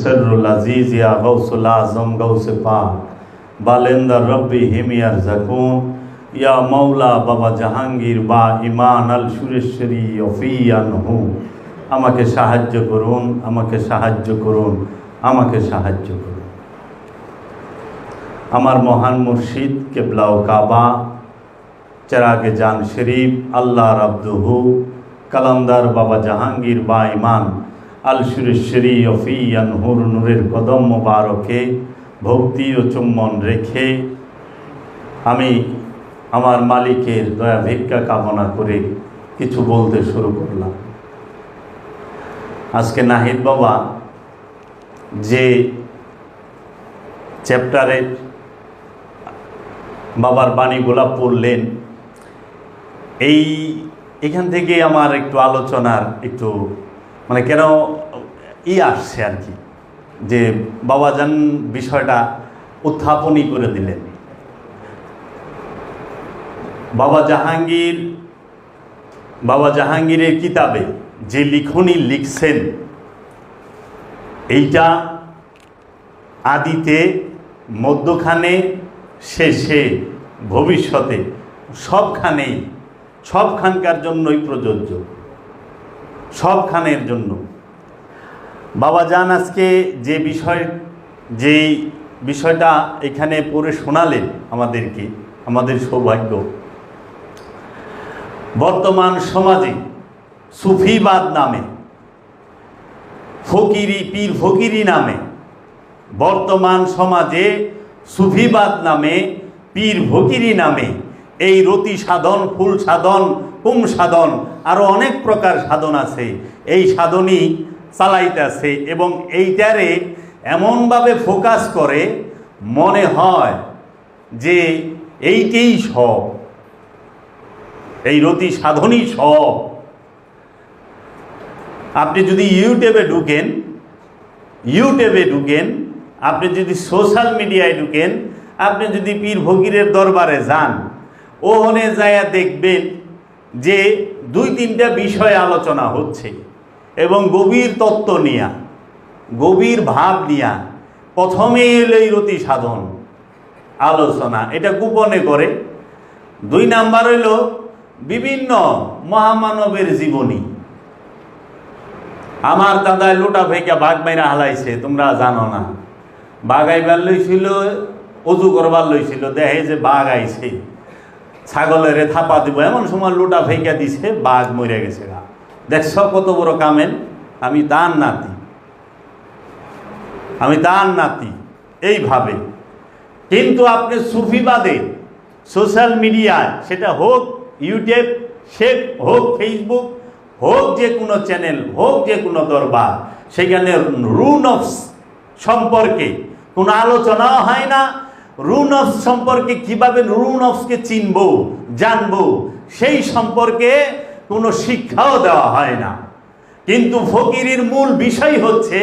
সিররুল আজিজ ইয়া গাউসুল আজম গাউসে পাক বালেন্দার রব্বি হিমিয়ার জাকুন ইয়া মাওলা বাবা জাহাঙ্গীর বা ইমান আল সুরেশ্বরী অফিয়ানহু, আমাকে সাহায্য করুন, আমাকে সাহায্য করুন, আমাকে সাহায্য করুন। আমার মহান মুর্শিদ কেবলা ও কাবা চেরাগে জান শরীফ আল্লাহর আব্দুহু কালান্দার বাবা জাহাঙ্গীর বা ইমান আল সুরেশ্বরী অফিয়ানহুর নূরের কদম মোবারকে ভক্তি ও চুম্বন রেখে আমি আমার মালিকের দয়া ভিক্ষা কামনা করে কিছু বলতে শুরু করলাম। আজকে নাহিদ বাবা যে চ্যাপ্টারে বাবার বাণীগুলা পড়লেন, এখান থেকে আমার একটু আলোচনার একটু মানে কেন আসছে আর কি, যে বাবাজান বিষয়টা উত্থাপনই করে দিলেন। বাবা জাহাঙ্গীরের কিতাবে যে লিখনি লিখছেন, এইটা আদিতে, মধ্যখানে, শেষে, ভবিষ্যতে সবখানকার জন্যই প্রযোজ্য, সবখানের জন্য। বাবাজান আজকে যে বিষয়টা এখানে পড়ে শোনালেন আমাদেরকে, আমাদের সৌভাগ্য। বর্তমান সমাজে সুফিবাদ নামে, পীর ফকিরি নামে, বর্তমান সমাজে সুফিবাদ নামে, পীর ফকিরি নামে এই রতি সাধন, ফুল সাধন, কুম সাধন, আরও অনেক প্রকার সাধন আছে, এই সাধনই চালাইতেছে এবং এইটারে এমনভাবে ফোকাস করে মনে হয় যে এইটাই সব, এই রতি সাধনই সব। আপনি যদি ইউটিউবে ঢুকেন, আপনি যদি সোশ্যাল মিডিয়ায় ঢুকেন, আপনি যদি পীর ফকিরের দরবারে যান, ওখানে যায়া দেখবেন যে 2-3টা বিষয় আলোচনা হচ্ছে এবং গভীর তত্ত্ব নিয়া, গভীর ভাব নিয়া। প্রথমে এলো এই রতি সাধন আলোচনা, এটা গোপনে করে। 2 নাম্বার হইল বিভিন্ন মহামানবের জীবনী। আমার দাদায় লোটা ভেঙে বাঘ মাইরা হালাইছে, তোমরা জানো না। বাঘ আইবার লইছিল, অজু করবার লইছিল, দেখে যে বাঘ আইছে, ছাগলের থাপা দিব, এমন সময় লোটা ভেঙে দিছে, বাঘ মরে গেছে। দেখছ কত বড় কামেন। আমি তার নাতি এইভাবে। কিন্তু আপনি সুফিবাদে সোশ্যাল মিডিয়ায়, সেটা হোক ইউটিউব, হোক ফেসবুক, হোক যে কোনো চ্যানেল, হোক যে কোনো দরবার, সেখানে রুনফস সম্পর্কে কোনো আলোচনাও হয় না। রুনফস সম্পর্কে কিভাবে রুনফসকে চিনব, জানব, সেই সম্পর্কে কোনো শিক্ষাও দেওয়া হয় না। কিন্তু ফকিরের মূল বিষয় হচ্ছে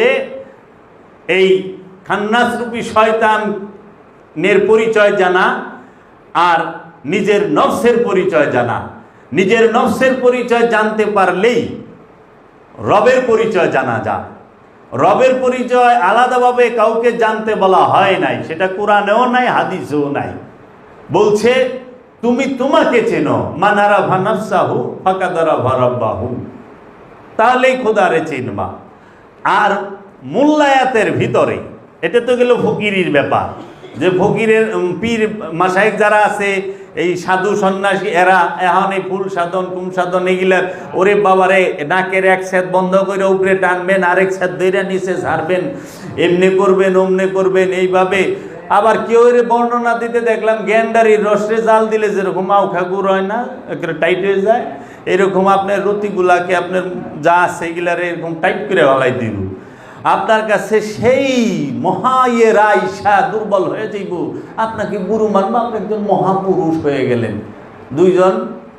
এই খান্নাসরূপী শয়তানের পরিচয় জানা আর নিজের নফসের পরিচয় জানা। নিজের নফসের পরিচয় জানতে পারলেই রবের পরিচয় জানা যায়। রবের পরিচয় আলাদাভাবে কাউকে জানতে বলা হয় নাই, সেটা কোরআনেও নাই, হাদিসেও নাই। বলছে তুমি তোমাকে চেনো, মানারা ভানাফসাহু ফাকাদারা ভারাব্বাহু, তাহলেই খোদারে চিনবা। আর মূল্যায়াতের ভিতরে এটা তো গেল ফকিরির ব্যাপার, যে ফকিরের পীর মাশায়েখ যারা আছে, এই সাধু সন্ন্যাসী, এরা এখন এই ফুল সাধন, কুম সাধন, এগুলার ওরে বাবারে নাকের এক সেদ বন্ধ করে উপরে টানবেন, আরেক সেদ ধরে নিচে ঝাড়বেন, এমনি করবেন, অমনি করবেন, এইভাবে। আবার কেউ এর বর্ণনা দিতে দেখলাম, গ্যান্ডারির রসে জাল দিলে যেরকম আউখা গুড় হয় না, একেবারে টাইট হয়ে যায়, এরকম আপনার রতিগুলাকে আপনার যা আছে এগুলারে এরকম টাইট করে হলাই দিব। আপনার কাছে সেই মহাইয়েরাইশা দুর্বল হয়ে যাইব, আপনাকে গুরু মানব, আপনি একজন মহাপুরুষ হয়ে গেলেন। 2 জন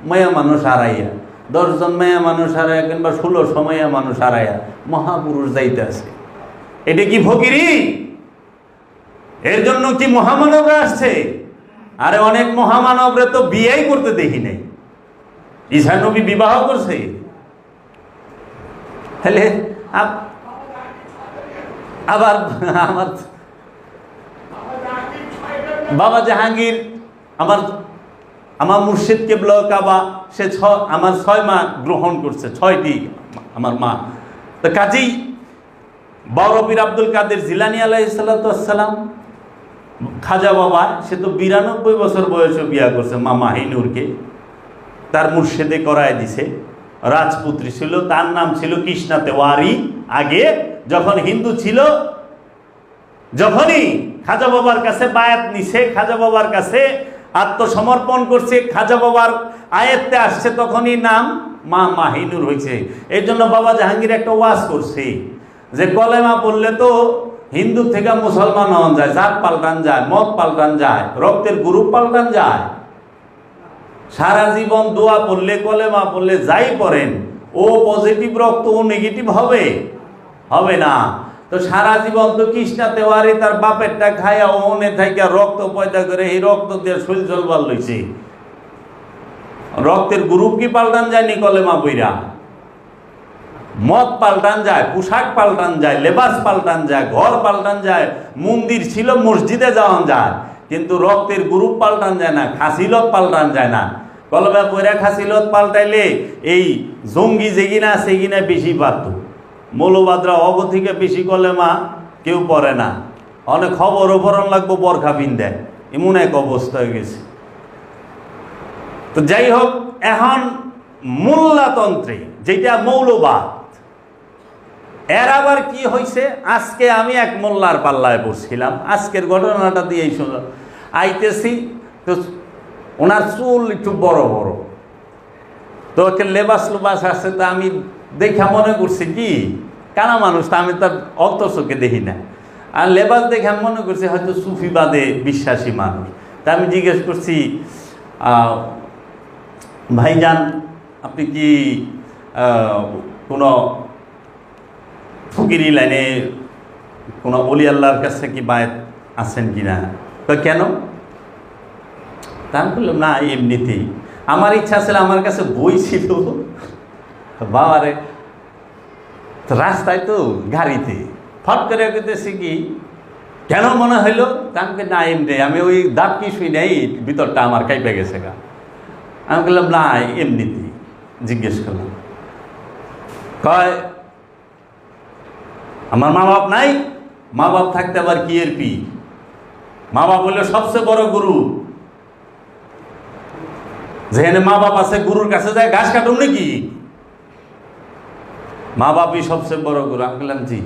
মায়া মানুষ হারাইয়া, 10 জন মায়া মানুষ হারাইয়া, কিংবা 1600 মায়া মানুষ হারাইয়া মহাপুরুষ যাইতে আছে। এটা কি ফকিরি? এর জন্য কি মহামানবরা আসছে? আরে অনেক মহামানবরা তো বিয়েই করতে দেখি নাই। ঈসা নবী বিবাহ করছে, তাহলে আবার আমার বাবা জাহাঙ্গীর, আমার আমার মুর্শিদ কেবলা কাবা, সে আমার 6 মা গ্রহণ করছে, 6টি আমার মা। তো কাজেই বড় পীর আব্দুল কাদের জিলানী আলাইহিস সালাতু ওয়াস সালাম, খাজা বাবা, সে তো 92 বছর বয়সে বিয়া করছে মা মাহিনুরকে, তার মুর্শিদে করায় দিছে। রাজপুত্রী ছিল, তার নাম ছিল কৃষ্ণা তেওয়ারি। আগে যখন হিন্দু ছিল, যখনই খাজা বাবার কাছে বায়াত নিছে, খাজা বাবার কাছে আত্মসমর্পণ করছে, খাজা বাবার আয়াতে আসছে, তখনই নাম মা মাহিনুর হয়েছে। এই জন্য বাবা জাহাঙ্গীর একটা ওয়াজ করছে যে কলেমা পড়লে তো হিন্দু থেকে মুসলমান হওয়া যায়, জাত পাল্টান যায়, মত পাল্টান যায়, রক্তের গ্রুপ পাল্টান যায়। সারা জীবন দোয়া পড়লে, কলেমা পড়লে, যাই পড়েন, ও পজিটিভ রক্ত ও নেগেটিভ হবে? হবে না। তো সারা জীবন তো কৃষ্ণা তেওয়ারি তার বাপেরটা খায়া ওনে থাইকা রক্ত পয়দা করে, এই রক্ত দিয়ে শরীর চলবার লইছে। রক্তের গ্রুপ কি পাল্টান যায়নি কলেমা বইরা? মত পাল্টান যায়, পোশাক পাল্টান যায়, লেবাস পাল্টান যায়, ঘর পাল্টান যায়, মন্দির ছিল মসজিদে যাওয়া যায়, কিন্তু রক্তের গ্রুপ পাল্টান যায় না, খাসিলত পাল্টান যায় না। কলেমা পইরা খাসিলত পাল্টাইলে এই জঙ্গি যেগিনা সেগিনা বেশি পারত, মৌলবাদরা অগ থেকে বেশি কলেমা কেউ পড়ে না। অনেক খবর ওপরন লাগবো বরখা পিন্ধায়, এমন এক অবস্থা হয়ে গেছে। তো যাই হোক, এখন মোল্লাতন্ত্রে যেটা মৌলবাদ, এর আবার কি হয়েছে? আজকে আমি এক মোল্লার পাল্লায় পড়ছিলাম, আজকের ঘটনাটা দিয়েই শুনলাম। আইতেছি তো ওনার চুল একটু বড় বড়, তো একটা লেবাস লুবাস আছে, তা আমি দেখা মনে করছি কি কানা মানুষ, তা আমি তার অত চোখে দেখি না, আর লেবাস দেখে আমি মনে করছি হয়তো সুফিবাদে বিশ্বাসী মানুষ। তা আমি জিজ্ঞেস করছি, ভাইজান আপনি কি কোনো ফকিরি লাইনে কোনো ওলি আল্লাহর কাছে কি বায়াত আছেন কি না? তো কেন? তা আমি বললাম না, এমনিতেই আমার ইচ্ছা ছিল, আমার কাছে বই ছিল বাবারে, রাস্তায় তো গাড়িতে ফট করে গেতেছি কি কেন মনে হইলো? তা আমাকে না এমনি, আমি ওই দাঁত কি শুই নাই, ভিতরটা আমার কাইপে গেছে গা। আমি বললাম না, এমনিতেই জিজ্ঞেস করলাম। কয় আমার মা বাপ নাই? মা বাপ থাকতে আবার কি এর পি? মা বাপ হইলো সবচেয়ে বড় গুরু। যেখানে মা বাপ আছে, গুরুর কাছে যায় ঘাস কাটুম নাকি? মা বাপই সবচেয়ে বড় গুরু। আমি বললাম জি,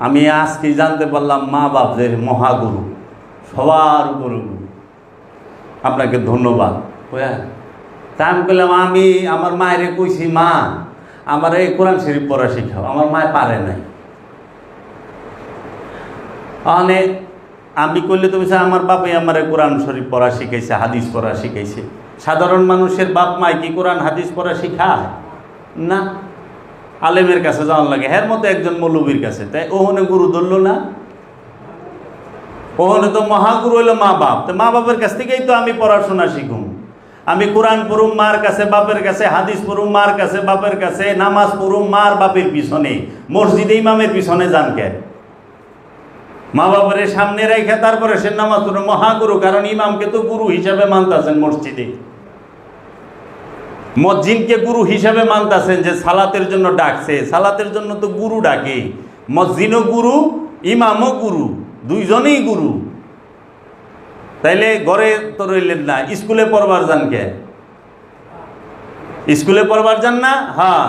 আমি আজকে জানতে পারলাম মা বাপ যে মহাগুরু, সবার উপর গুরু। আপনাকে ধন্যবাদ। তা আমি বললাম, আমি আমার মায়েরে কইছি, মা আমার এই কোরআন শরীফ পড়া শিখাও। আমার মায় পারে নাই। অনেক আমি কইলে তুমি আমার বাপে আমার কোরআন শরীফ পড়া শিখাইছে, হাদিস পড়া শিখাইছে। সাধারণ মানুষের বাপ মায় কি কোরআন হাদিস পড়া শিখায় না? আলেমের কাছে যাওয়ার লাগে, এর মতো একজন মৌলবীর কাছে। তাই ওহনে গুরু ধরল না? ওহনে তো মহাগুরু হইলো মা বাপ। তো মা বাপের কাছ থেকেই তো আমি পড়াশোনা শিখুম। আমি কোরআন পড়ুম মার কাছে বাপের কাছে, হাদিস পড়ুম মার কাছে বাপের কাছে, নামাজ পড়ুম মার বাপের পিছনে, মসজিদে ইমামের পিছনে যান কে? মা বাপের সামনে রেখে তারপরে সে নামাজ পড়ুম। মহাগুরু, কারণ ইমামকে তো গুরু হিসাবে মানতেছেন মসজিদে, মসজিদকে গুরু হিসাবে মানতেছেন, যে সালাতের জন্য ডাকছে, সালাতের জন্য তো গুরু ডাকে। মসজিদও গুরু, ইমামও গুরু, দুইজনেই গুরু। তাইলে ঘরে তো রইলেন না, স্কুলে পড়বার যান কে? স্কুলে পড়বার যান না? হ্যাঁ।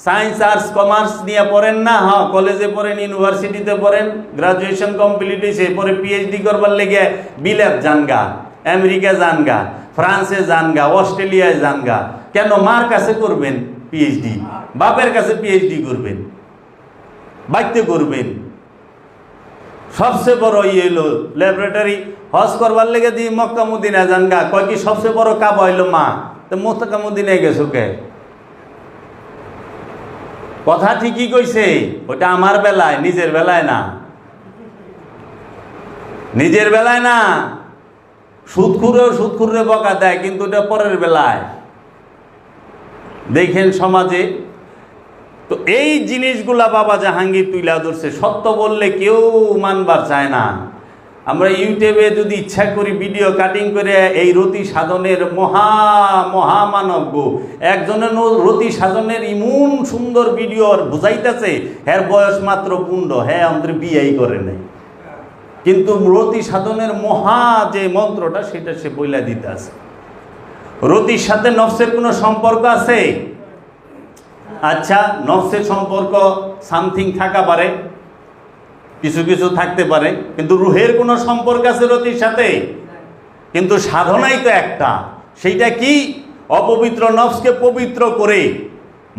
সায়েন্স আর্টস কমার্স নিয়ে পড়েন না? হ্যাঁ। কলেজে পড়েন, ইউনিভার্সিটিতে পড়েন, গ্রাজুয়েশন কমপ্লিট হয়েছে, পরে পিএইচডি করবার লেগে বিলাত যানগা, আমেরিকা যানগা, ফ্রান্সে যানগা, অস্ট্রেলিয়ায় যানগা। কেন? মার কাছে করবেন পিএইচডি, বাপের কাছে পিএইচডি করবেন, বাইতে করবেন। সবচেয়ে বড় ইয়ে হইল ল্যাবরেটরি। হজ করবার লেগে দিয়ে মক্কা মদিনা যানগা, কয় কি সবচেয়ে বড় কাবা হইল মা। তো মক্কা মদিনায় গেছো কে? কথা ঠিকই কইছে, ওটা আমার বেলায়, নিজের বেলায় না, নিজের বেলায় না। সুদখুরেও সুদখুরে বকা দেয়, কিন্তু ওটা পরের বেলায়। দেখেন সমাজে তো এই জিনিসগুলা বাবা জাহাঙ্গীর তুইলা ধরছে। সত্য বললে কেউ মানবার চায় না। আমরা ইউটিউবে যদি ইচ্ছা করি ভিডিও কাটিং করে এই রতি সাধনের মহামানব একজনের রতি সাধনের ইমন সুন্দর ভিডিও বুঝাইতেছে, হ্যার বয়স মাত্র 15, হ্যাঁ আমাদের বিয়েই করে নাই, কিন্তু রতি সাধনের যে মন্ত্রটা সেটা সে বইলা দিতে আছে। রতির সাথে নফসের কোনো সম্পর্ক আছে? আচ্ছা, নফসের সম্পর্ক সামথিং থাকা পারে, কিছু কিছু থাকতে পারে, কিন্তু রুহের কোনো সম্পর্ক আছে রতির সাথে? কিন্তু সাধনাই তো একটা, সেইটা কি? অপবিত্র নফসকে পবিত্র করে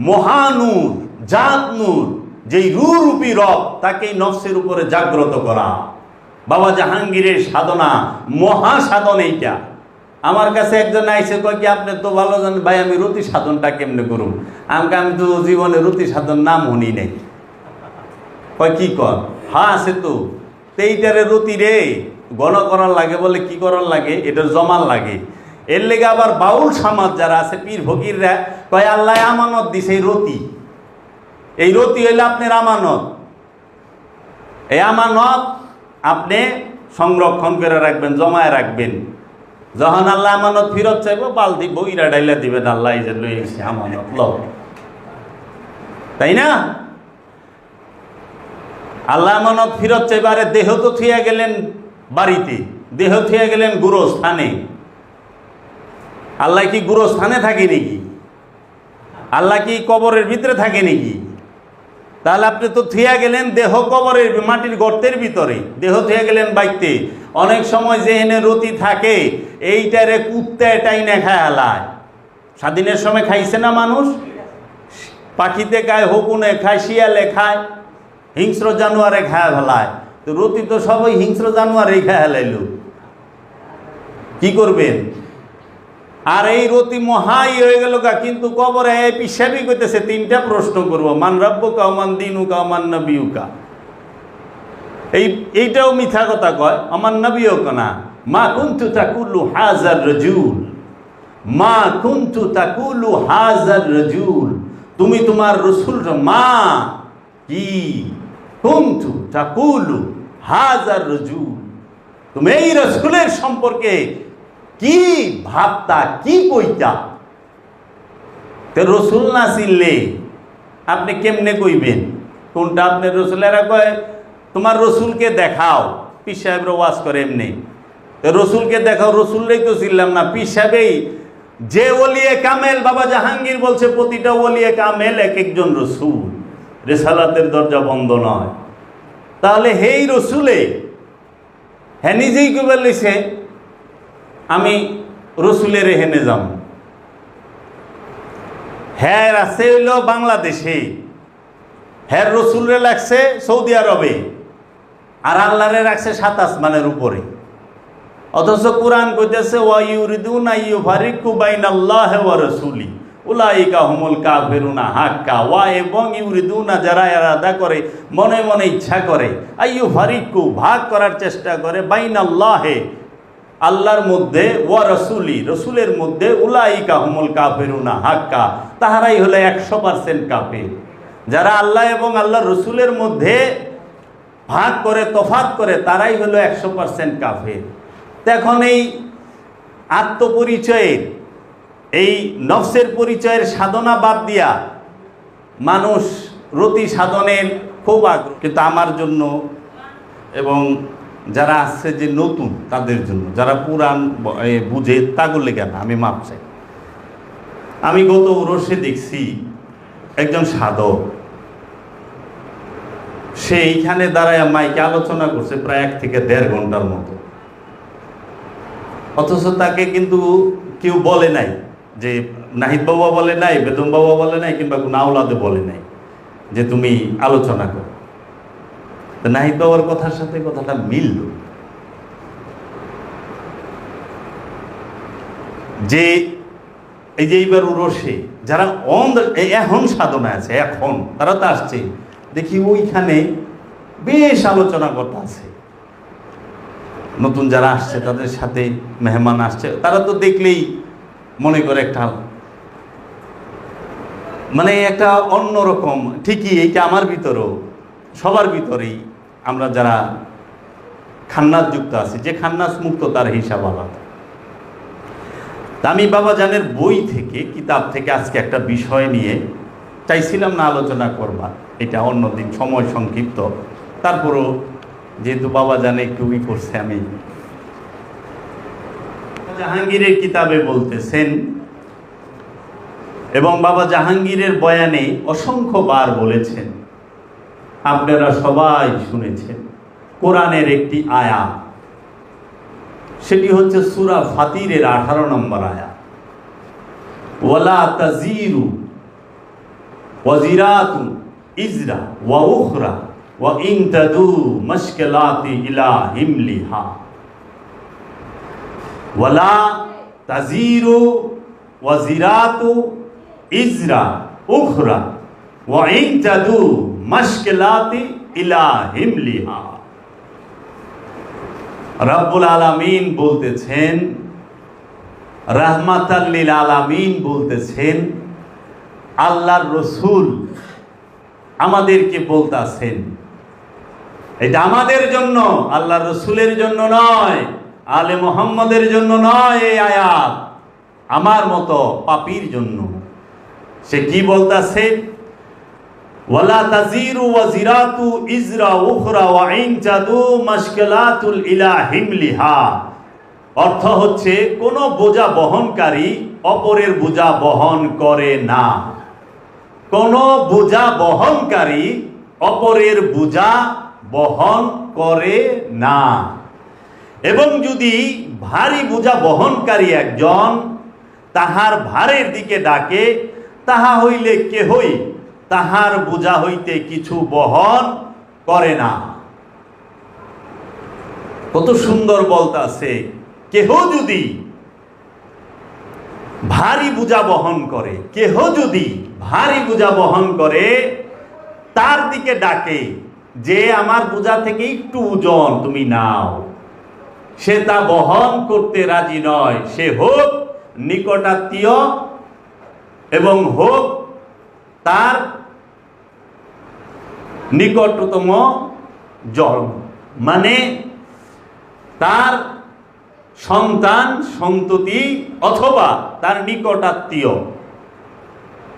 মহানূর, জাত নূর, যেই রূপী রব, তাকে নফসের উপরে জাগ্রত করা। বাবা জাহাঙ্গীরের সাধনা, মহাসাধন এইটা। আমার কাছে একজন আইসে কয় কি, আপনি তো ভালো জানেন ভাই, আমি রতি সাধনটা কেমনে করুন? আমি তো জীবনে রতি সাধন নাম শুনি নাই। কয় কি কর? হ্যাঁ আছে তো, এইটারে রতি রে গণ করার লাগে, বলে কি করার লাগে? এটার জমার লাগে। এর লেগে আবার বাউল সমাজ যারা আছে, পীর ফকিররা কয় আল্লাহ আমানত দিছে এই রতি। এই রতি হইলে আপনার আমানত। এই আমানত আপনি সংরক্ষণ করে রাখবেন, জমায় রাখবেন। যখন আল্লাহ আমানত ফিরত চাইব, বালতি বইরা ডাইলা দিবেন, আল্লাহ এই যে লই এসে আমানত লও, তাই না? আল্লাহ আমানত ফিরত চাইবে। আরে দেহ তো থুয়া গেলেন বাড়িতে, দেহ থুয়া গেলেন গুরুস্থানে। আল্লাহ কি গুরুস্থানে থাকে নাকি? আল্লাহ কি কবরের ভিতরে থাকে নাকি? তাহলে আপনি তো থুয়া গেলেন দেহ কবরের মাটির গর্তের ভিতরে, দেহ থুয়া গেলেন বাইতে। অনেক সময় যে এনে রতি থাকে, এইটারে কুত্তে টাইনে খায় হালায়। স্বাধীনের সময় খাইছে না মানুষ? পাখিতে খায়, হকুনে খায়, শিয়ালে খায়, হিংস্র জানোয়ারে খায় ফেলায়। তো রতি তো সবাই হিংস্র জানোয়ারেই খায় হেলাইল, কি করবেন? আর এই রতি মহাই হয়ে গেল গা। কিন্তু কবরে পিসাবি করতেছে, 3টা প্রশ্ন করবো, মান রাব্বুকা মান দিনুকা মান নবিয়ুকা। এইটাও মিথ্যা কথা কয়, আমার নবিয়ুকা না। মা কুনতু তাকুলু হাজার রাজুল, মা কুনতু তাকুলু হাজার রাজুল। তুমি তোমার রসুল, মা কি কুনতু তাকুলু হাজার রাজুল, তুমি এই রসুলের সম্পর্কে কি ভাবতা, কি কইতা? তো রসুল না চিনলে আপনি কেমনে কইবেন কোনটা আপনার রসুল? এরা কয় তোমার রসুলকে দেখাও। পীর সাহেবরা ওয়াজ করে এমনি, রসুলকে দেখাও। রসুলরাই তো চিনলাম না। পীর সাহেবেই যে ওলিয়ে কামেল, বাবা জাহাঙ্গীর বলছে প্রতিটা ওলিয়ে কামেল এক একজন রসুল, রেসালাতের দরজা বন্ধ নয়। তাহলে হেই রসুলে হ্যাঁ নিজেই কবে লিছে আমি রসুলের হেনে যাম। হ্যাঁ আছে হইল বাংলাদেশে, হ্যাঁ রসুলরে লাগছে সৌদি আরবে, আর আল্লাহরে রাখছে 7 আসমানের উপরে। অথচ কোরআন কইতেছে ওয়া ইউরিদুনা ইউফারিকু বাইনাল্লাহি ওয়া রাসূলি উলাইকা হুমুল কাফিরুনা হাক্কা। ওয়া এবং ইউরিদুনা, যারা ইরাদা করে, মনে মনে ইচ্ছা করে, আইয়ুফারিকু, ভাগ করার চেষ্টা করে, বাইনাল্লাহি, আল্লাহর মধ্যে, ওয়া রাসূলি, রসুলের মধ্যে, উলাইকা হুমুল কাফিরুনা হাক্কা, তাহারাই হলো 100% কাফির। যারা আল্লাহ এবং আল্লাহ রসুলের মধ্যে ভাগ করে, তফাৎ করে, তারাই হলো 100% কাফির। এখন এই আত্মপরিচয়ের, এই নফসের পরিচয়ের সাধনা বাদ দিয়া মানুষ রতি সাধনের খুব আগ্রহ। কিন্তু আমার জন্য এবং যারা আছে যে নতুন, তাদের জন্য, যারা পুরাণ বুঝে তাগুলে কেন আমি মাপ চাই। আমি গত ওরসে দেখছি একজন সাধক, সে এইখানে দাঁড়ায় মাইকে আলোচনা করছে প্রায় 1 থেকে 1.5 ঘন্টার মতো। অথচ তাকে কিন্তু কেউ বলে নাই, যে নাহিদ বাবা বলে নাই, বেদম বাবা বলে নাই, কিংবা কোনো আওলাদে বলে নাই যে তুমি আলোচনা করো। তো নাহিদ বাবার কথার সাথে কথাটা মিলল, যে এই যে এইবার উরসে যারা এখন সাধনা আছে, এখন তারা তো আসছে, দেখি ওইখানে বেশ আলোচনা করতে আছে। নতুন যারা আসছে তাদের সাথে মেহমান আসছে, তারা তো দেখলেই মনে করে একটা মানে একটা অন্যরকম, ঠিকই এইটা আমার ভিতরেও, সবার ভিতরেই আমরা যারা খান্নাস যুক্ত আছি, যে খান্নাস মুক্ত তার হিসাব আলাদা। আমি বাবাজানের বই থেকে, কিতাব থেকে আজকে একটা বিষয় নিয়ে চাইছিলাম না আলোচনা করবা, এটা অন্যদিন, সময় সংক্ষিপ্ত, তারপরও যেহেতু বাবাজানে একটু করছে, আমি জাহাঙ্গীরের কিতাবে বলতেছেন এবং বাবা জাহাঙ্গীরের বয়ানে অসংখ্যবার বলেছেন, আপনারা সবাই শুনেছেন, কোরআনের একটি আয়াত, সেটি হচ্ছে সূরা ফাতিরের 18 নম্বর আয়াত, ওয়ালা তাজিরু ওয়াজিরাতুন ইজরা ওয়া উখরা ওয়া ইন তাদু মাশকালাতি ইলা হিমলিহা, ওয়ালা তাজিরু ওয়াজিরাতু ইজরা উখরা ওয়া ইন তাদু মাশকালাতি ইলা হিমলিহা। রব্বুল আলামিন বলতেছেন, রাহমাতাল লিল আলামিন বলতেছেন, আল্লাহর রসুল আমাদেরকে বলতেছেন, এটা আমাদের জন্য, আল্লাহর রসুলের জন্য নয়, আলে মুহাম্মদের জন্য নয়, এই আয়াত আমার মতো পাপীর জন্য। সে কি বলতেছে? ওয়ালা তাজিরু ওয়াজিরাতু ইজরা উখরা ওয়া ইন তাদু মাশকালাতুল ইলা হিমলিহা। অর্থ হচ্ছে, কোন বোঝা বহনকারী অপরের বোঝা বহন করে না, কোন বোঝা বহনকারী অপরের বোঝা বহন করে না। এবং যদি ভারী বোঝা বহনকারী একজন তাহার ভারের দিকে ডাকে, তাহা হইলে কেহই তাহার বোঝা হইতে কিছু বহন করে না। কত সুন্দর বলতাছে, কেহ যদি ভারী বোঝা বহন করে, কেহ যদি ভারী বোঝা বহন করে, তার দিকে ডাকে যে আমার বোঝা থেকে একটু ওজন তুমি নাও, সে তা বহন করতে রাজি নয়, সে হোক নিকটাত্মীয় এবং হোক তার নিকটতম জন, মানে তার সন্তান সন্ততি অথবা তার নিকটাত্মীয়,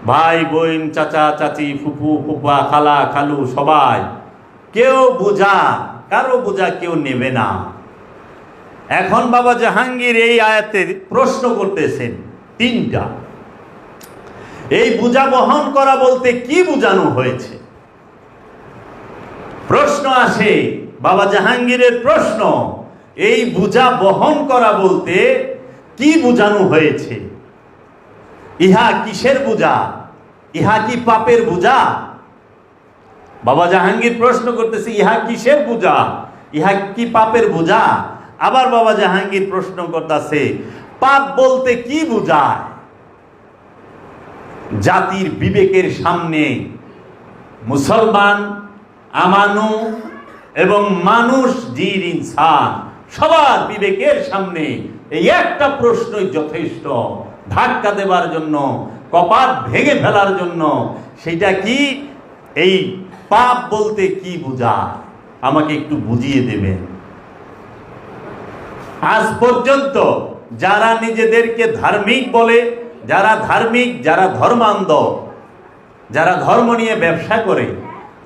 ভাই বোন, চাচা চাচি, ফুফু ফুফা, খালা খালু, সবাই, কেউ বোঝা, কারো বোঝা কেউ নেবে না। এখন বাবা জাহাঙ্গীর এই আয়াতে প্রশ্ন করতেছেন তিনটা। এই বোঝা বহন করা বলতে কি বোঝানো হয়েছে? প্রশ্ন আসে, বাবা জাহাঙ্গীরের প্রশ্ন, এই বোঝা বহন করা বলতে কি বোঝানো হয়েছে? ইহা কিসের বোঝা? ইহা কি পাপের বোঝা? বাবা জাহাঙ্গীর প্রশ্ন করতেছে, ইহা কিসের বোঝা? ইহা কি পাপের বোঝা? আবার বাবা জাহাঙ্গীর প্রশ্ন করতেছে, পাপ বলতে কি বোঝায়? জাতির বিবেকের সামনে মুসলমান, আমানু এবং মানুষ, জিন, ইনসান, সবার বিবেকের সামনে এই একটা প্রশ্নই যথেষ্ট ধাক্কা দেবার জন্য, কপাট ভেঙে ফেলার জন্য। সেটা কি? এই পাপ বলতে কি বোঝায়? আমাকে একটু বুঝিয়ে দেবেন। আজ পর্যন্ত যারা নিজেদেরকে ধার্মিক বলে, যারা ধার্মিক, যারা ধর্মান্ধ, যারা ধর্ম নিয়ে ব্যবসা করে,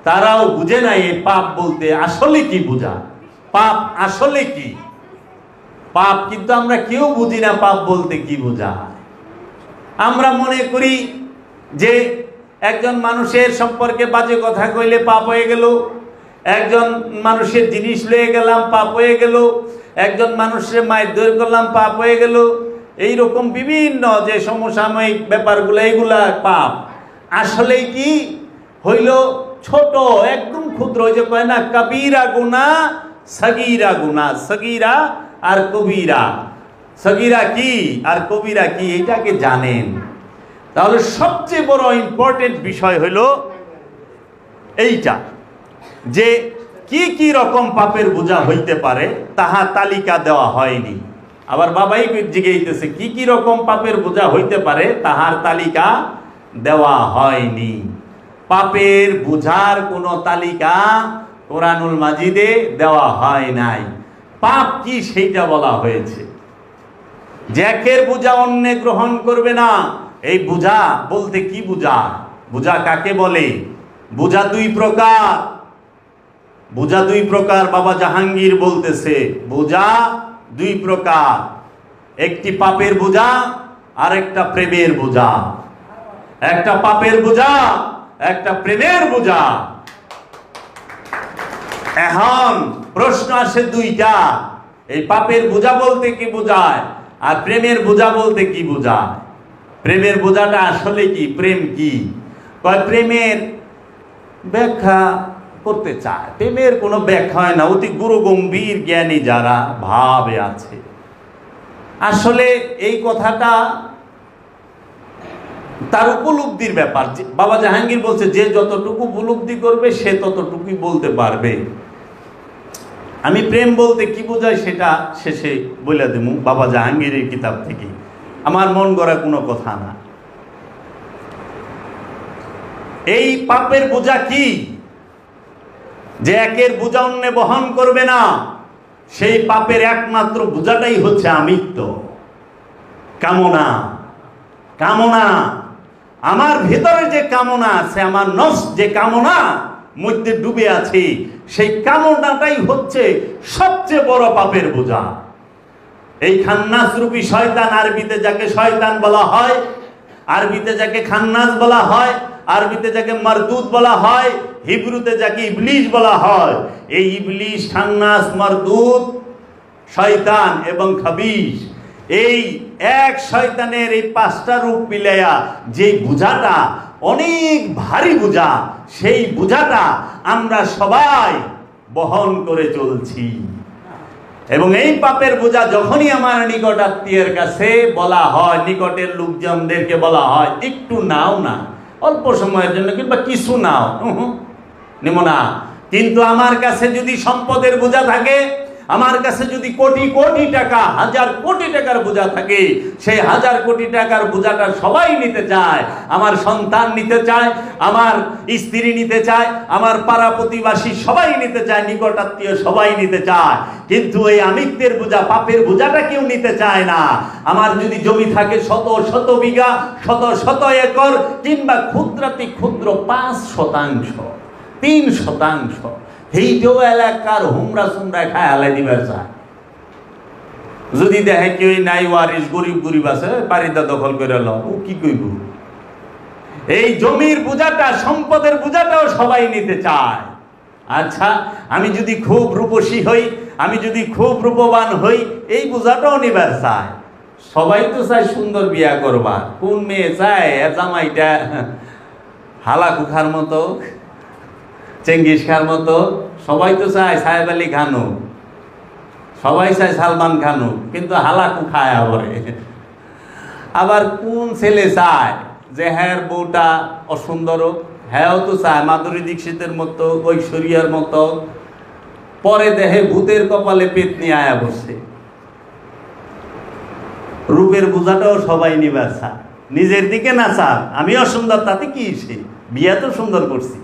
তারাও বুঝে নাই এই পাপ বলতে আসলে কি বোঝায়। পাপ আসলে কি? পাপ কিন্তু আমরা কেউ বুঝি না পাপ বলতে কি বোঝায়। আমরা মনে করি যে একজন মানুষের সম্পর্কে বাজে কথা কইলে পাপ হয়ে গেল, একজন মানুষের জিনিস লয়ে গেলাম পাপ হয়ে গেল, একজন মানুষের মারধর করলাম পাপ হয়ে গেল, এইরকম বিভিন্ন যে সমসাময়িক ব্যাপারগুলো, এইগুলা পাপ। আসলে কি হইল? ছোট, একদম ক্ষুদ্র, যে কয় না কবিরা গুনাহ সগীরা গুনাহ, সগীরা আর কবিরা। সগীরা কি আর কবিরা কি এইটাকে জানেন? তাহলে সবচেয়ে বড় ইম্পর্টেন্ট বিষয় হইল এইটা, যে কি কি রকম পাপের বোঝা হইতে পারে তাহা তালিকা দেওয়া হয়নি। আবার বাবাই জিজ্ঞাসিতেছে কি কি রকম পাপের বোঝা হইতে পারে তাহার তালিকা দেওয়া হয়নি। পাপের বোঝার কোনো তালিকা কোরআনুল মাজিদে দেওয়া হয় নাই। পাপ কি সেইটা বলা হয়েছে। জ্যাকের বোঝা অন্যে গ্রহণ করবে না, এই বোঝা বলতে কি বোঝা? বোঝা কাকে বলে? বোঝা দুই প্রকার। বোঝা দুই প্রকার বাবা জাহাঙ্গীর বলতেছে, বোঝা দুই প্রকার, একটি পাপের বোঝা আর একটা প্রেমের বোঝা। একটা পাপের বোঝা, একটা প্রেমের বোঝা। এখন প্রশ্ন আসে দুইটা, এই পাপের বোঝা বলতে কি বোঝায় আর প্রেমের বোঝা বলতে কি বোঝায়? প্রেমের বোঝাটা আসলে কি? প্রেম কি? প্রেমের ব্যাখ্যা করতে চায়, প্রেমের কোনো ব্যাখ্যা হয় না। অতি গুরু গম্ভীর জ্ঞানী যারা ভাবে আছে, আসলে এই কথাটা তার উপলব্ধির ব্যাপার। বাবা জাহাঙ্গীর বলছে যে যতটুকু উপলব্ধি করবে সে ততটুকুই বলতে পারবে। আমি প্রেম বলতে কি বোঝায় সেটা শেষে বলে দেবো বাবা জাহাঙ্গীরের কিতাব থেকে, আমার মন গড়া কোনো কথা না। এই পাপের বোঝা কি? যে একের বোঝা অন্য বহন করবে না, সেই পাপের একমাত্র বোঝাটাই হচ্ছে আমিত্ব, কামনা। কামনা, আমার ভেতরে যে কামনা আছে, আমার নফস যে কামনা মধ্যে ডুবে আছে, সেই কামনাটাই হচ্ছে সবচেয়ে বড় পাপের বোঝা। এই খান্নাস রূপী শয়তান, আরবিতে যাকে শয়তান বলা হয়, আরবিতে যাকে খান্নাস বলা হয়, আরবিতে যাকে মারদুদ বলা হয়, হিব্রুতে যাকে ইবলিশ বলা হয়, এই ইবলিশ, খান্নাস, মারদুদ, শয়তান এবং খাবিশ, এই এক শয়তানের এই পাঁচটা রূপ মিলাইয়া যে বোঝাটা অনেক ভারী বোঝা, সেই বোঝাটা আমরা সবাই বহন করে চলছি। এবং এই পাপের বোঝা যখনই আমার নিকট আত্মীয়ের কাছে বলা হয়, নিকটের লোকজনদেরকে বলা হয় একটু নাও না, অল্প সময়ের জন্য কিংবা কিছু নাও, নেব না। কিন্তু আমার কাছে যদি সম্পদের বোঝা থাকে, আমার কাছে যদি কোটি কোটি টাকা, হাজার কোটি টাকার বোঝা থাকে, সেই হাজার কোটি টাকার বোঝাটা সবাই নিতে চায়। আমার সন্তান নিতে চায়, আমার স্ত্রী নিতে চায়, আমার পাড়া প্রতিবাসী সবাই নিতে চায়, নিকট আত্মীয় সবাই নিতে চায়। কিন্তু এই আমিত্বের বোঝা, পাপের বোঝাটা কেউ নিতে চায় না। আমার যদি জমি থাকে শত শত বিঘা, শত শত একর, কিংবা ক্ষুদ্রাতি ক্ষুদ্র 5%, 3%, এইটাও এলাকার হুমরা সুমরা খায় আলাই দিবার চায়। যদি দেখে কেউ নাই ওয়ারিস, গরিব গরিব আছে, বাড়িটা দখল করে ল, ও কি কইব? এই জমির বোঝাটা, সম্পদের বোঝাটাও সবাই নিতে চায়। আচ্ছা, আমি যদি খুব রূপসী হই, আমি যদি খুব রূপবান হই, এই বোঝাটাও নিবার চায়। সবাই তো চায় সুন্দর বিয়া করবা, কোন মেয়ে চায় জামাইটা হালা কুখার মতো, চেঙ্গিস খার মতো? সবাই তো চায় সাহেব আলী খানু, সবাই চায় সালমান খানু, কিন্তু হালাকু খায় আবরে। আবার কোন ছেলে চায় যে হ্যাঁ বউটা অসুন্দর? হ্যাঁ তো চায় মাধুরী দীক্ষিতের মতো, ঐশ্বরিয়ার মতো। পরে দেহে ভূতের কপালে পেট নিয়ে আয়া বসে। রূপের বোঝাটাও সবাই নিবার চায়, নিজের দিকে না চায় আমি অসুন্দর, তাতে কি? সে বিয়া তো সুন্দর করছি,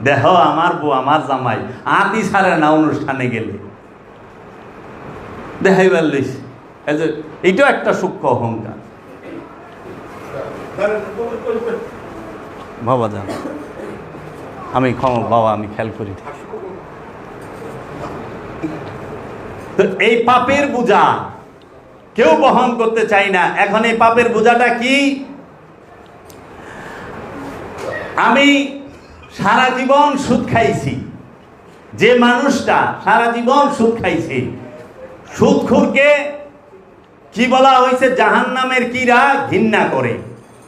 দেহ আমার বউ, আমার জামাই, আতি ছাড়ে না অনুষ্ঠানে গেলে, দেখাইবার লইছে। এইটাও একটা সূক্ষ্ম অহংকার। বাবা জান, আমি ক্ষমা বাবা, আমি খেয়াল করি। তো এই পাপের বোঝা কেউ বহন করতে চাই না। এখন এই পাপের বোঝাটা কি? আমি সারা জীবন সুদ খাইছি, যে মানুষটা সারা জীবন সুদ খাইছে, সুদখোরকে কি বলা হয়েছে? জাহান্নামের কীরা ঘৃণা করে।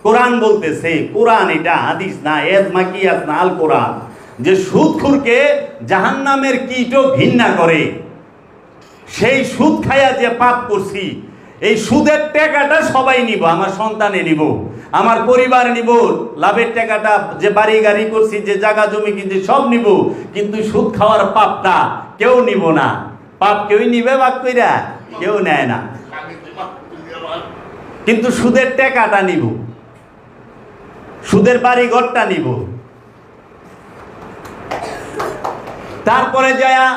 কোরআন বলতেছে, কোরআন, এটা হাদিস না, এজমা কিয়াস না, আল কোরআন, যে সুদখোরকে জাহান্নামের কীটও ঘৃণা করে। সেই সুদ খাইয়া যে পাপ করছি, এই সুদের টাকাটা সবাই নিব, আমার সন্তানে নিব, আমার পরিবার নিব, লাভের টাকাটা যে বাড়ি গাড়ি করছি, যে জায়গা জমি কিনছি সব নিব, কিন্তু সুদ খাওয়ার পাপটা কেউ নিব না। পাপ কেউই নিবে ভাগ কইরা? কেউ নেয় না, কিন্তু সুদের টাকাটা নিব। সুদের বাড়ি ঘরটা নিব, তারপরে যায়া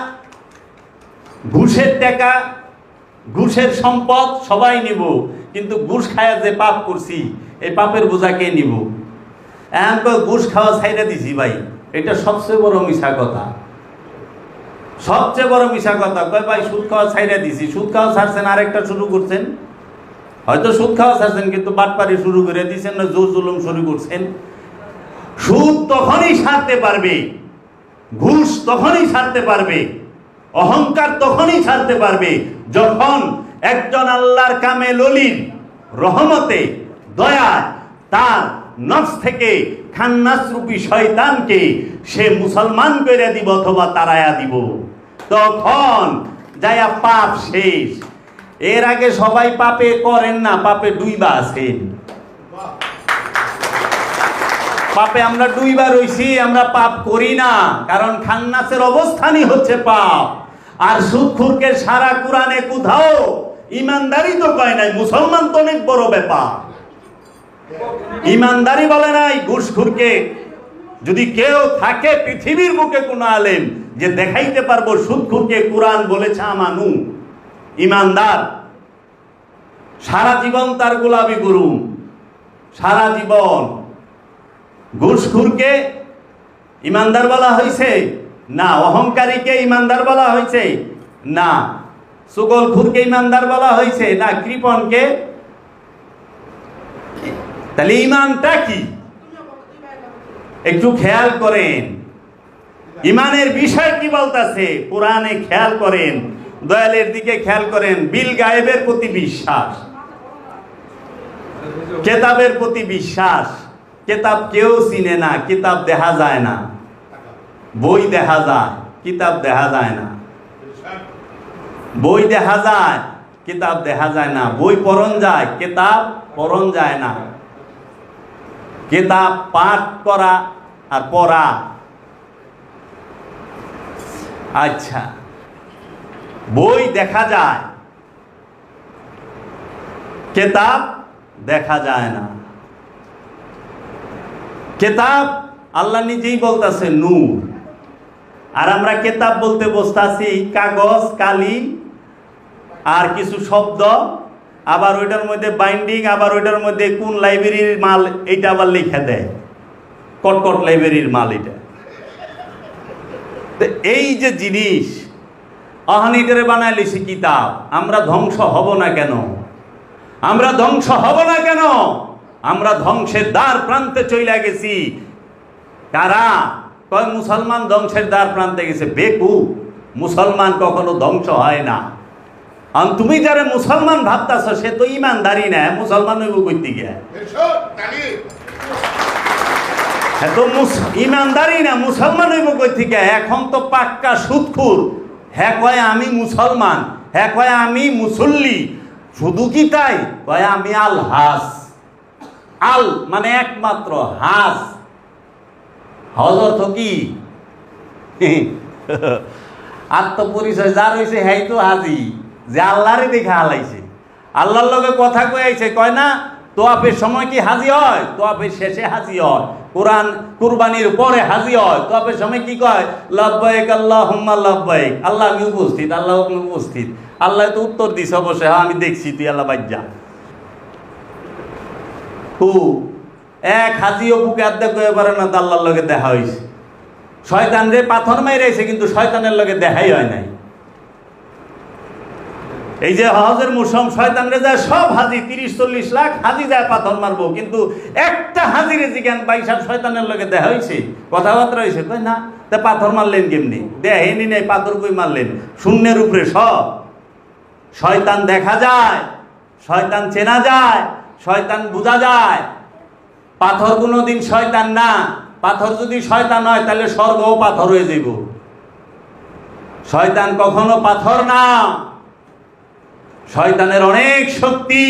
ঘুষের টাকা, ঘুষের সম্পদ সবাই নিব, কিন্তু ঘুষ খায়া যে পাপ করছি এই পাপের বোঝা কে নিব? এখন ঘুষ খাওয়া ছাইড়া দিছি ভাই, এটা সবচেয়ে বড় মিছা কথা, সবচেয়ে বড় মিছা কথা। কয় ভাই সুদ খাওয়া ছাইড়া দিছি, সুদ খাওয়া ছাড়ছেন, আরেকটা শুরু করছেন, হয়তো সুদ খাওয়া ছাড়ছেন কিন্তু বাটপারি শুরু করে দিয়েছেন, না জোর জুলুম শুরু করছেন। সুদ তখনই ছাড়তে পারবে, ঘুষ তখনই ছাড়তে পারবে, অহংকার তখনই ছাড়তে পারবে যখন একজন আল্লাহর কামেল ওলির রহমতে দয়ায় তার নফস থেকে খান্নাস রূপী শয়তানকে সে মুসলমান করে দিব অথবা তারায়া দিব, তখন যায়া পাপ শেষ। এর আগে সবাই পাপে করেন না, পাপে ডুইবা আছেন। পাপে আমরা ডুইবা রইছি, আমরা পাপ করি না, কারণ খান্নাসের অবস্থানই হচ্ছে পাপ। আর সুদখুরকে সারা কোরআনে কোথাও ইমানদারি তো কয় নাই, মুসলমান তো অনেক বড় ব্যাপার, ইমানদারি বলে নাই। ঘুষখুরকে যদি কেউ থাকে পৃথিবীর বুকে কোনো আলেম যে দেখাইতে পারবো সুদখুরকে কোরআন বলেছে আমানু, ইমানদার, সারা জীবন তার গোলামি করুন, সারা জীবন। ঘুষখুরকে ইমানদার বলা হয়েছে না, অহংকারীকে ইমানদার বলা হয়েছে না, সুগলখুরকে ইমানদার বলা হয়েছে না, কৃপণকে। তাহলে ইমানটা কি একটু খেয়াল করেন, ইমানের বিষয় কি বলতেছে কোরআনে খেয়াল করেন, দয়ালের দিকে খেয়াল করেন। বিল গায়েবের প্রতি বিশ্বাস, কেতাবের প্রতি বিশ্বাস। কেতাব কেউ চিনে না, কিতাব দেখা যায় না, বই দেখা যায়, কিতাব দেখা যায় না। বই দেখা যায়, কিতাব দেখা যায় না। বই পড়ন যায়, কিতাব পড়ন যায় না। কিতাব পাঠ করা আর পড়া। আচ্ছা, বই দেখা যায়, কিতাব দেখা যায় না। কিতাব আল্লাহ নিজেই বলতেছে নূর, আর আমরা কিতাব বলতে বসতাছি কাগজ, কালি আর কিছু শব্দ, আবার ওইটার মধ্যে বাইন্ডিং, আবার ওইটার মধ্যে কোন লাইব্রেরির মাল এইটা আবার লিখে দেয়, কটকট লাইব্রেরির মাল এটা। তো এই যে জিনিস অহানিটারে বানায় লিছি কিতাব, আমরা ধ্বংস হব না কেন? আমরা ধ্বংস হব না কেন? আমরা ধ্বংসের দ্বার প্রান্তে চলে গেছি। কারা কয় মুসলমান ধ্বংসের দ্বার প্রান্তে গেছে? বেকুব, মুসলমান কখনো ধ্বংস হয় না। আর তুমি যারা মুসলমান ভাবতাছ সে তো ইমানদারি না, মুসলমান হইব কইতে গিয়া, এত ইমানদারি না, মুসলমান হইব কইতে গিয়া। এখন তো পাক্কা সুদখুর, হ্যাঁ কয় আমি মুসলমান, হ্যাঁ কয় আমি মুসল্লি, শুধু কি তাই কয় আমি আল হাস। আল মানে একমাত্র, হাস হজ অর্থ কি? আত্মপরিচয় যার হয়েছে হ্যাঁ তো হাজি, যে আল্লাহরে দেখে হালাইছে, আল্লাহর লগে কথা কয়ে আইছে। কয় না তোয়াফের সময় কি হাজি হয়? তোয়াফের শেষে হাজি হয়, কোরআন কুরবানির পরে হাজি হয়। তোয়াফের সময় কি কয়? লাব্বাইক আল্লাহুম্মা লাব্বাইক, আল্লাহ আমি উপস্থিত, আল্লাহ আপনি উপস্থিত। আল্লাহ তো উত্তর দিছে অবশ্যই, হ্যাঁ আমি দেখছি, তুই আল্লাহ বাজ্জা। এক হাজিও বুকে আর্ধেক হয়ে পারে না, আল্লাহর লগে দেখা হয়েছে। শয়তান রে পাথর মাইরাইছে, কিন্তু শয়তানের লগে দেখাই হয় নাই। এই যে হজের মৌসুম, শয়তান রে যায় সব হাজি, 30-40 লাখ হাজি যায় পাথর মারবো, কিন্তু একটা হাজিরে জিজ্ঞান ভাই সাহেব শয়তানের লগে দেখা হয়েছে, কথাবার্তা হয়েছে? কই না। তা পাথর মারলেন কেমনি? দেহেনি নাই, পাথর কই মারলেন? শূন্যের উপরে সব। শয়তান দেখা যায়, শয়তান চেনা যায়, শয়তান বোঝা যায়। পাথর কোনোদিন শয়তান না। পাথর যদি শয়তান হয় তাহলে স্বর্গও পাথর হয়ে যাইব। শয়তান কখনো পাথর না, শয়তানের অনেক শক্তি।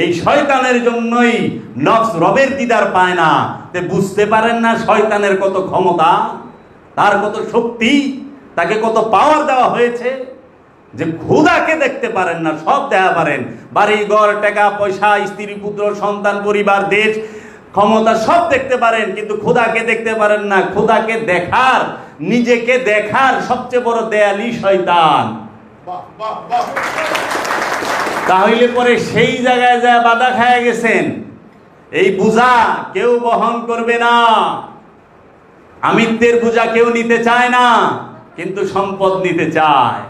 এই শয়তানের জন্যই নফস রবের দিদার পায় না। তে বুঝতে পারেন না শয়তানের কত ক্ষমতা, তার কত শক্তি, তাকে কত পাওয়ার দেওয়া হয়েছে, যে খোদাকে দেখতে পারেন না, সব দেখা পারেন। বাড়ি ঘর, টাকা পয়সা, স্ত্রী পুত্র সন্তান পরিবার দেশ ক্ষমতা সব দেখতে পারেন, কিন্তু খোদাকে দেখতে পারেন না। খোদাকে দেখার, নিজেকে দেখার সবচেয়ে বড় দেয়ালি শয়তান। তাহলে পরে সেই জায়গায় যা বাধা খায় গেছেন। এই বোঝা কেউ বহন করবে না। আমিত্বের বোঝা কেউ নিতে চায় না, কিন্তু সম্পদ নিতে চায়।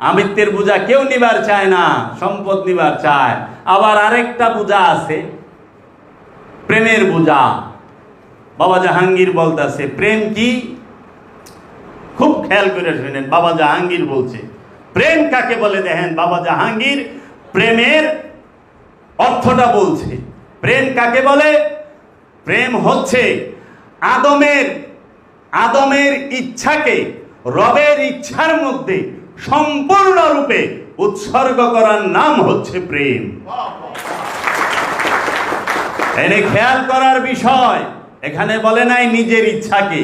আমিত্বের বোঝা কেউ নিবার চায় না, সম্পদ নিবার চায়। আবার আরেকটা বোঝা আছে, প্রেমের বোঝা। বাবা জাহাঙ্গীর বলতেছে প্রেম কি, খুব খেয়াল করে শুনেন। বাবা জাহাঙ্গীর বলছে প্রেম কাকে বলে। দেখেন বাবা জাহাঙ্গীর প্রেমের অর্থটা বলছে। প্রেম কাকে বলে? প্রেম হচ্ছে আদমের ইচ্ছাকে রবের ইচ্ছার মধ্যে সম্পূর্ণরূপে উৎসর্গ করার নাম হচ্ছে প্রেম। এনে খেয়াল করার বিষয়, এখানে বলে নাই নিজের ইচ্ছাকে,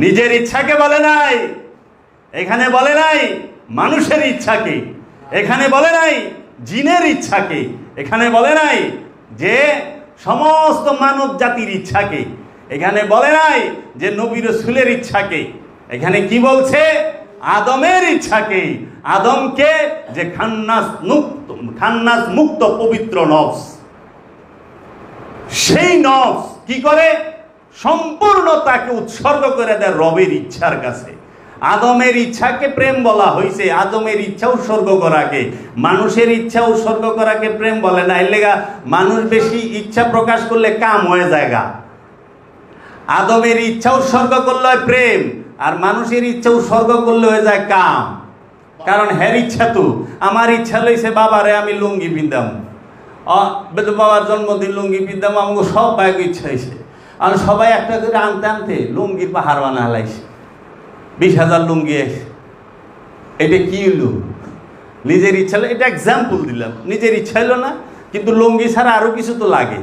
নিজের ইচ্ছাকে বলে নাই। এখানে বলে নাই মানুষের ইচ্ছাকে, এখানে বলে নাই জিনের ইচ্ছাকে, এখানে বলে নাই যে সমস্ত মানব জাতির ইচ্ছাকে, এখানে বলে নাই যে নবী রাসূলের ইচ্ছাকে। এখানে কি বলছে? আদমের ইচ্ছাকে। আদমকে যে খান্নাস মুক্ত পবিত্র নফস, সেই নফস কি করে সম্পূর্ণ তাকে উৎসর্গ করে দেয় রবের ইচ্ছার কাছে। আদমের ইচ্ছাকে প্রেম বলা হয়েছে। আদমের ইচ্ছা উৎসর্গ করাকে, মানুষের ইচ্ছা উৎসর্গ করাকে প্রেম বলে না। এর লেগা মানুষ বেশি ইচ্ছা প্রকাশ করলে কাম হয়ে যায়গা। আদমের ইচ্ছা উৎসর্গ করলে হয় প্রেম, আর মানুষের ইচ্ছা উৎসর্গ করলে হয়ে যায় কাম। কারণ হ্যার ইচ্ছা তো, আমার ইচ্ছা লইছে বাবারে আমি লুঙ্গি পিন্দাম, বাবার জন্মদিন লুঙ্গি পিন্দাম, আমাকে সব বাইক ইচ্ছা হয়েছে। আর সবাই একটা করে আনতে আনতে লুঙ্গির পাহাড় বানা হালাইছে, 20,000 লুঙ্গি আছে। এটা কি হলো? নিজের ইচ্ছা হলো, এটা এক্সাম্পল দিলাম। নিজের ইচ্ছা হলো না, কিন্তু লুঙ্গি ছাড়া আরো কিছু তো লাগে।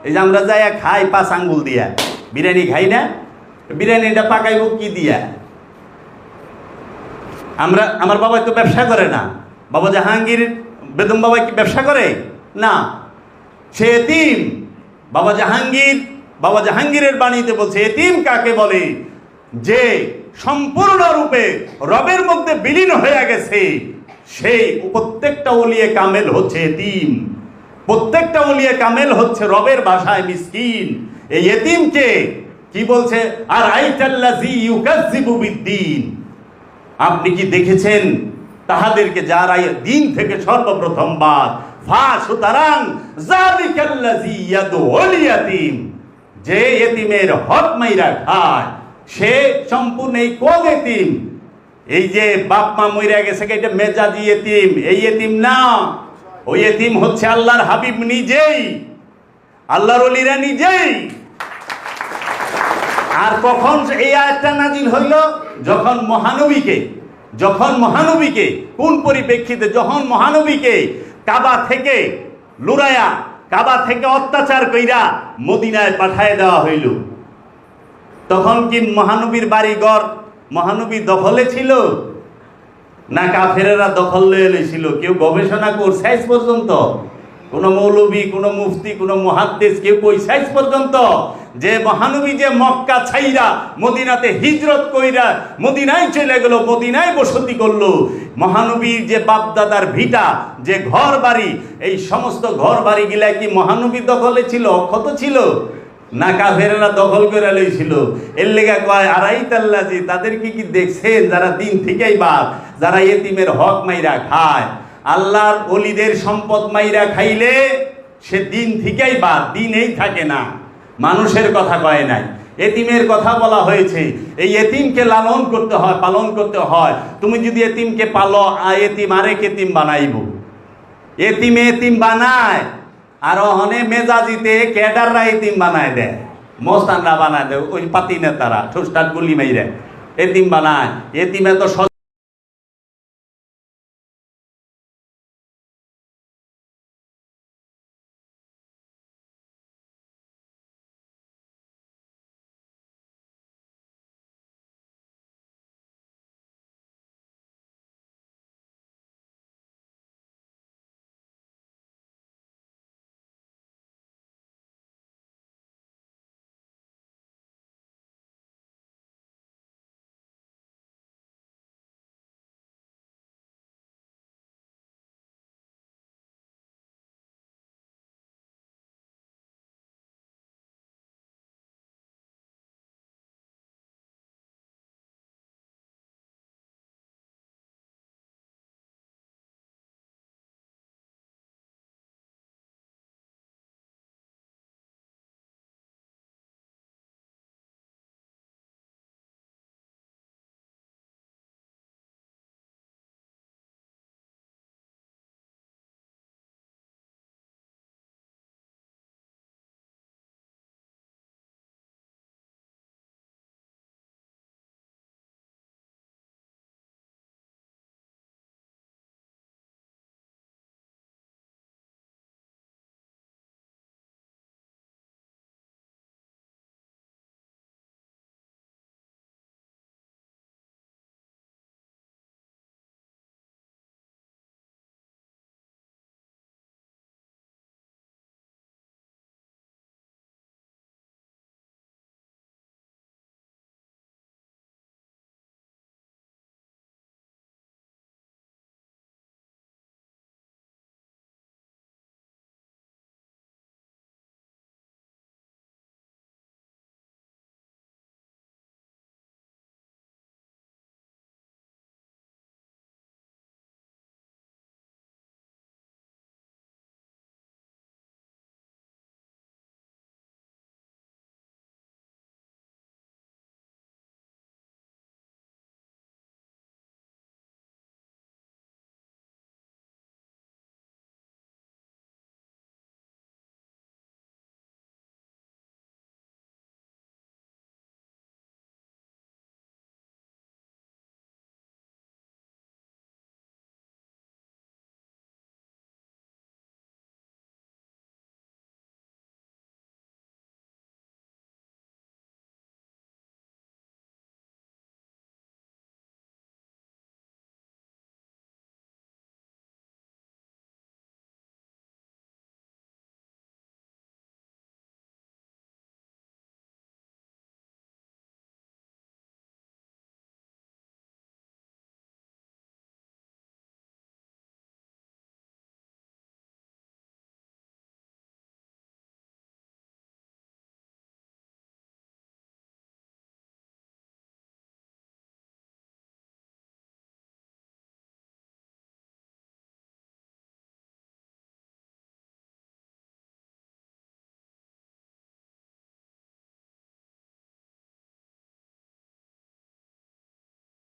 এই যে আমরা যাই খাই 5 আঙ্গুল দিয়া, বিরিয়ানি খাই না? বিরিয়ানিটা পাকাইব কি দিয়া? আমার বাবা তো ব্যবসা করে না। বাবা জাহাঙ্গীর বেদম বাবা কি ব্যবসা করে না? সে এতিম। বাবা জাহাঙ্গীরের বাণীতে বলছে এতিম কাকে বলে? যে সম্পূর্ণরূপে রবের মধ্যে বিলীন হয়ে গেছে। সেই প্রত্যেকটা ওলিয়ে কামেল হচ্ছে এতিম। প্রত্যেকটা ওলিয়ে কামেল হচ্ছে রবের ভাষায় মিসকিন। এই এতিমকে কি বলছে? আর আইতাল্লাযী ইউকাযযিবু বিদ্দীন, আপনি কি দেখেছেন তাহাদেরকে যারা দিন থেকে সর্বপ্রথম বাদ? সুতরাং যালিকাল্লাযী ইয়াদউল ইয়াতীম, যে এতিমের হক মাইরা খায় সে সম্পূর্ণ এই কোন এতিম? এই যে বাপ মা মইরা গেছে, এটা মেজাজি এতিম, এই এতিম না। ওই এতিম হচ্ছে আল্লাহর হাবিব নিজেই, আল্লাহর ওলিরা নিজেই। আর কখন এই আয়াতটা নাজিল হইল? যখন মহানবীকে কোন পরিপ্রেক্ষিতে? যখন মহানবীকে কাবা থেকে লুরায়া, কাবা থেকে অত্যাচার কইরা মদিনায় পাঠায় দেওয়া হইল। তখন কি মহানবীর বাড়িঘর মহানবী দখলে ছিল, না কাফেরেরা দখল লয়ে লইছিল? কেউ গবেষণা করছে আজ পর্যন্ত? কোন মৌলবী, কোন মুফতি, কোন মুহাদ্দিস কেউ কইছে আজ পর্যন্ত যে মহানবী যে মক্কা ছাইরা মদিনাতে হিজরত কইরা মদিনায় চলে গেল, মদিনায় বসতি করলো? মহানবীর যে বাপদাদার ভিটা, যে ঘর বাড়ি, এই সমস্ত ঘর বাড়ি গিলা কি মহানবী দখলে ছিল, অক্ষত ছিল, না কাফেরেরা দখল করে লইছিল? এর লেগা কয় আরাইতাল্লাযী, তাদেরকে কি দেখছেন যারা দিন থেকেই বাদ, যারা এতিমের হক মাইরা খায়? আল্লাহর ওলিদের সম্পদ মাইরা খাইলে সে দিন থেকেই বাদ, দিনেই থাকে না। মানুষের কথা কয় নাই, এতিমের কথা বলা হয়েছে। এই এতিমকে লালন করতে হয়, পালন করতে হয়। তুমি যদি এতিমকে পালো, এতিম আরেক এতিম বানাইব। এতিম বানায়, আর ওখানে মেজাজিতে ক্যাডাররা এতিম বানায় দেয়, মস্তানরা বানায় দেয়, ওই পাতি নেতারা ঠোস্টাট গুলি মাইরে এতিম বানায়। এতিমে তো